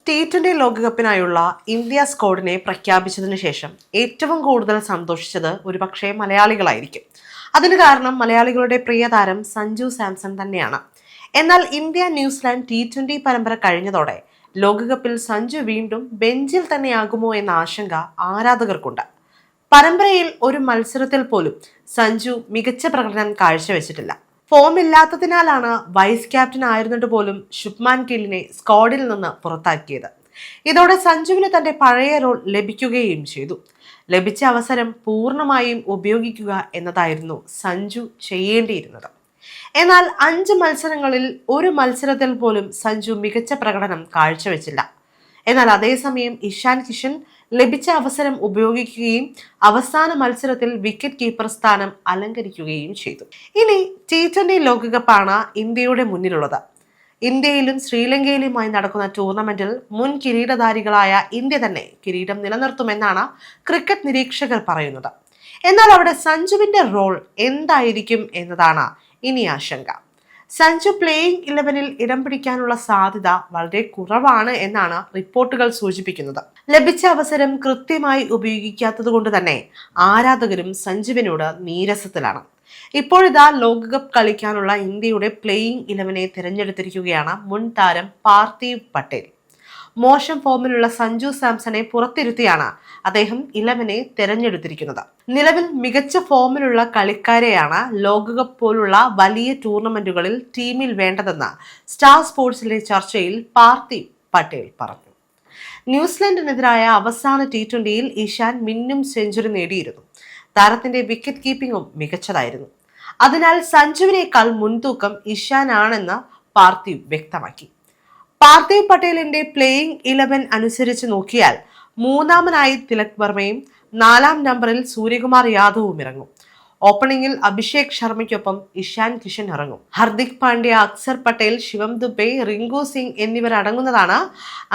T20 ലോകകപ്പിനായുള്ള India സ്ക്വാഡിനെ പ്രഖ്യാപിച്ചതിനു ശേഷം ഏറ്റവും കൂടുതൽ സന്തോഷിച്ചത് ഒരുപക്ഷെ മലയാളികളായിരിക്കും. അതിന് കാരണം മലയാളികളുടെ പ്രിയ താരം സഞ്ജു സാംസൺ തന്നെയാണ്. എന്നാൽ ഇന്ത്യ ന്യൂസിലാൻഡ് T20 പരമ്പര കഴിഞ്ഞതോടെ ലോകകപ്പിൽ സഞ്ജു വീണ്ടും ബെഞ്ചിൽ തന്നെയാകുമോ എന്ന ആശങ്ക ആരാധകർക്കുണ്ട്. പരമ്പരയിൽ ഒരു മത്സരത്തിൽ പോലും സഞ്ജു മികച്ച പ്രകടനം കാഴ്ചവെച്ചിട്ടില്ല. ഫോം ഇല്ലാത്തതിനാലാണ് വൈസ് ക്യാപ്റ്റൻ ആയിരുന്നിട്ട് പോലും ശുഭ്മാൻ ഗില്ലിനെ സ്ക്വാഡിൽ നിന്ന് പുറത്താക്കിയത്. ഇതോടെ സഞ്ജുവിന് തന്റെ പഴയ റോൾ ലഭിക്കുകയും ചെയ്തു. ലഭിച്ച അവസരം പൂർണ്ണമായും ഉപയോഗിക്കുക എന്നതായിരുന്നു സഞ്ജു ചെയ്യേണ്ടിയിരുന്നത്. എന്നാൽ 5 മത്സരങ്ങളിൽ ഒരു മത്സരത്തിൽ പോലും സഞ്ജു മികച്ച പ്രകടനം കാഴ്ചവെച്ചില്ല. എന്നാൽ അതേസമയം ഇഷാൻ കിഷൻ ലഭിച്ച അവസരം ഉപയോഗിക്കുകയും അവസാന മത്സരത്തിൽ വിക്കറ്റ് കീപ്പർ സ്ഥാനം അലങ്കരിക്കുകയും ചെയ്തു. ഇനി T20 ലോകകപ്പാണ് ഇന്ത്യയുടെ മുന്നിലുള്ളത്. ഇന്ത്യയിലും ശ്രീലങ്കയിലുമായി നടക്കുന്ന ടൂർണമെന്റിൽ മുൻ കിരീടധാരികളായ ഇന്ത്യ തന്നെ കിരീടം നിലനിർത്തുമെന്നാണ് ക്രിക്കറ്റ് നിരീക്ഷകർ പറയുന്നത്. എന്നാൽ അവിടെ സഞ്ജുവിന്റെ റോൾ എന്തായിരിക്കും എന്നതാണ് ഇനി ആശങ്ക. സഞ്ജു പ്ലേയിങ് 11-ൽ ഇടം പിടിക്കാനുള്ള സാധ്യത വളരെ കുറവാണ് എന്നാണ് റിപ്പോർട്ടുകൾ സൂചിപ്പിക്കുന്നത്. ലഭിച്ച അവസരം കൃത്യമായി ഉപയോഗിക്കാത്തത് കൊണ്ട് തന്നെ ആരാധകരും സഞ്ജുവിനോട് നീരസത്തിലാണ്. ഇപ്പോഴിതാ ലോകകപ്പ് കളിക്കാനുള്ള ഇന്ത്യയുടെ പ്ലേയിങ് 11-നെ തിരഞ്ഞെടുത്തിരിക്കുകയാണ് മുൻ താരം പാർത്ഥിവ് പട്ടേൽ. മോശം ഫോമിലുള്ള സഞ്ജു സാംസണെ പുറത്തിരുത്തിയാണ് അദ്ദേഹം 11-നെ തിരഞ്ഞെടുത്തിരിക്കുന്നത്. നിലവിൽ മികച്ച ഫോമിലുള്ള കളിക്കാരെയാണ് ലോകകപ്പ് പോലുള്ള വലിയ ടൂർണമെന്റുകളിൽ ടീമിൽ വേണ്ടതെന്ന് സ്റ്റാർ സ്പോർട്സിലെ ചർച്ചയിൽ പാർത്ഥിവ് പട്ടേൽ പറഞ്ഞു. ന്യൂസിലൻഡിനെതിരായ അവസാന T20-യിൽ ഇഷാൻ മിന്നും സെഞ്ചുറി നേടിയിരുന്നു. താരത്തിന്റെ വിക്കറ്റ് കീപ്പിംഗും മികച്ചതായിരുന്നു. അതിനാൽ സഞ്ജുവിനേക്കാൾ മുൻതൂക്കം ഇഷാനാണെന്ന് പാർത്ഥിവ് വ്യക്തമാക്കി. പാർത്ഥിവ് പട്ടേലിന്റെ പ്ലേയിങ് 11 അനുസരിച്ച് നോക്കിയാൽ മൂന്നാമനായി തിലക് വർമ്മയും 4-ാം നമ്പറിൽ സൂര്യകുമാർ യാദവും ഇറങ്ങും. ഓപ്പണിംഗിൽ അഭിഷേക് ശർമ്മയ്ക്കൊപ്പം ഇഷാൻ കിഷൻ ഇറങ്ങും. ഹർദിക് പാണ്ഡ്യ, അക്സർ പട്ടേൽ, ശിവം ദുബെ, റിങ്കു സിംഗ് എന്നിവർ അടങ്ങുന്നതാണ്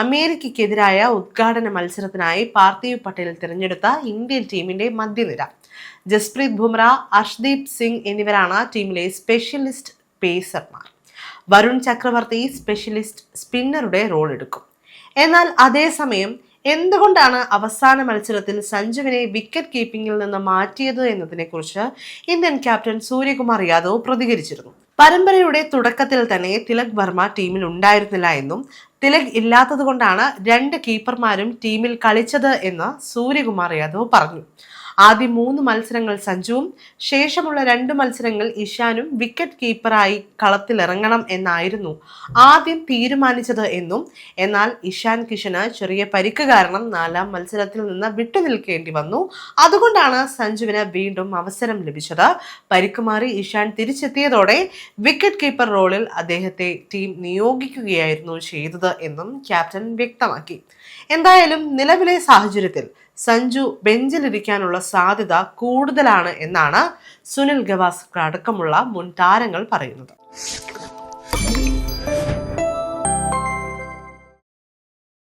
അമേരിക്കയ്ക്കെതിരായ ഉദ്ഘാടന മത്സരത്തിനായി പാർത്ഥിവ് പട്ടേൽ തിരഞ്ഞെടുത്ത ഇന്ത്യൻ ടീമിന്റെ മധ്യനിര. ജസ്പ്രീത് ബുംറ, അർഷ്ദീപ് സിംഗ് എന്നിവരാണ് ടീമിലെ specialist പേസർമാർ. Varun Chakravarthy specialist സ്പിന്നറുടെ role എടുക്കും. എന്നാൽ അതേസമയം എന്തുകൊണ്ടാണ് അവസാന മത്സരത്തിൽ സഞ്ജുവിനെ വിക്കറ്റ് കീപ്പിംഗിൽ നിന്ന് മാറ്റിയത് എന്നതിനെ കുറിച്ച് ഇന്ത്യൻ ക്യാപ്റ്റൻ സൂര്യകുമാർ യാദവ് പ്രതികരിച്ചിരുന്നു. പരമ്പരയുടെ തുടക്കത്തിൽ തന്നെ തിലക് വർമ്മ ടീമിൽ ഉണ്ടായിരുന്നില്ല എന്നും തിലക് ഇല്ലാത്തത് കൊണ്ടാണ് 2 കീപ്പർമാരും ടീമിൽ കളിച്ചത് എന്ന് സൂര്യകുമാർ യാദവ് പറഞ്ഞു. ആദ്യ 3 മത്സരങ്ങൾ സഞ്ജുവും ശേഷമുള്ള 2 മത്സരങ്ങൾ ഇഷാനും വിക്കറ്റ് കീപ്പറായി കളത്തിലിറങ്ങണം എന്നായിരുന്നു ആദ്യം തീരുമാനിച്ചത് എന്നും, എന്നാൽ ഇഷാൻ കിഷന് ചെറിയ പരിക്ക് കാരണം 4-ാം മത്സരത്തിൽ നിന്ന് വിട്ടുനിൽക്കേണ്ടി വന്നു. അതുകൊണ്ടാണ് സഞ്ജുവിന് വീണ്ടും അവസരം ലഭിച്ചത്. പരിക്ക് മാറി ഇഷാൻ തിരിച്ചെത്തിയതോടെ വിക്കറ്റ് കീപ്പർ റോളിൽ അദ്ദേഹത്തെ ടീം നിയോഗിക്കുകയായിരുന്നു ചെയ്തത് എന്നും ക്യാപ്റ്റൻ വ്യക്തമാക്കി. എന്തായാലും നിലവിലെ സാഹചര്യത്തിൽ സഞ്ജു ബെഞ്ചിലിരിക്കാനുള്ള സാധ്യത കൂടുതലാണ് എന്നാണ് സുനിൽ ഗവാസ്കർ അടക്കമുള്ള മുൻ താരങ്ങൾ പറയുന്നത്.